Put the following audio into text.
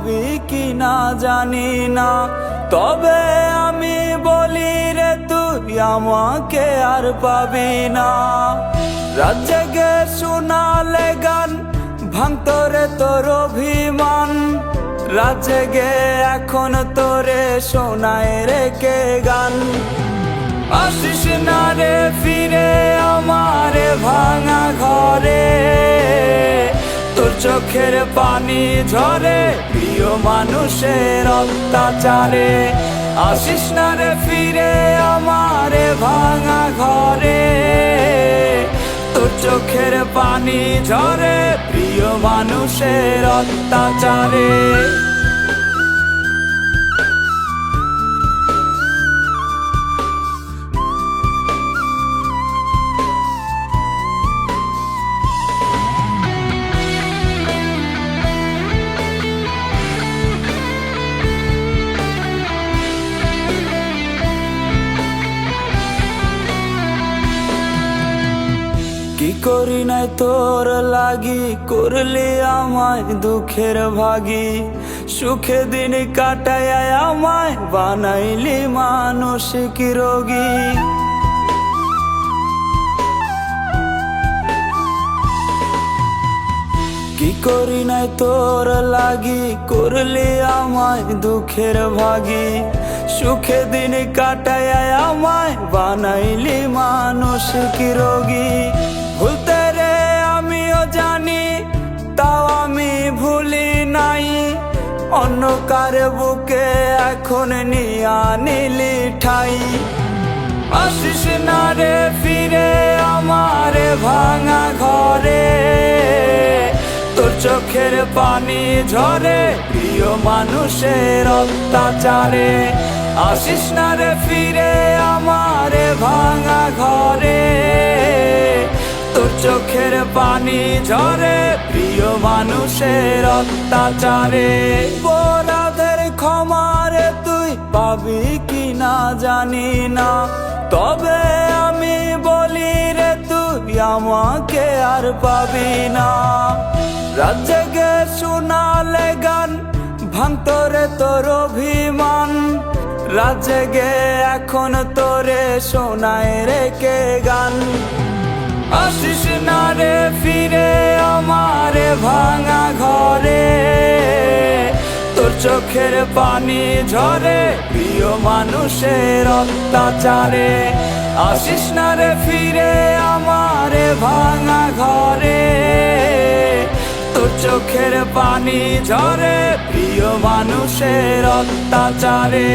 পাবি কি না জানি না, তবে আমি বলি রে তুই আমাকে আর পাবি না। রাত জেগে শোনালে গান ভাঙতো রে তোর অভিমান, রাত জেগে এখন তোরে শোনায় রে কে গান। আসিস না রে ফিরে আমারে ভাঙা ঘরে, তোর চোখের পানি ঝরে প্রিয় মানুষের অত্যাচারে। আসিস না রে ফিরে আমারে ভাঙা ঘরে, তোর চোখের পানি ঝরে প্রিয় মানুষের অত্যাচারে। কি করি নাই তোর লাগি, করলি আমায় দুঃখের ভাগী। সুখে দিন কাটায় আমায় বানাইলি মানসিক রোগী। কি করি নাই তোর লাগি, করলি আমায় দুঃখের ভাগী। সুখে দিন কাটায় আমায় বানাইলি মানসিক রোগী। ভুলতে রে আমিও জানি, তাও আমি ভুলি নাই। অন্য কার বুকে এখন নিয়া নিলি ঠাই। আসিস না রে ফিরে আমারে ভাঙা ঘরে, তোর চোখের পানি ঝরে প্রিয় মানুষের অত্যাচারে। আসিস না রে ফিরে আমারে ভাঙা ঘরে, তোর চোখের পানি ঝরে প্রিয় মানুষের অত্যাচারে। অপরাধের ক্ষমারে তুই পাবি কি না জানি না, তবে আমি বলি রে তুই আমাকে আর পাবি না। রাত জেগে শোনালে গান ভাঙতো রে তোর অভিমান, রাত জেগে এখন তোরে শোনায় রে কে গান। আসিস না রে ফিরে আমারে ভাঙা ঘরে, তোর চোখের পানি ঝরে প্রিয় মানুষের অত্যাচারে। আসিস না রে ফিরে আমারে ভাঙা ঘরে, তোর চোখের পানি ঝরে প্রিয় মানুষের অত্যাচারে।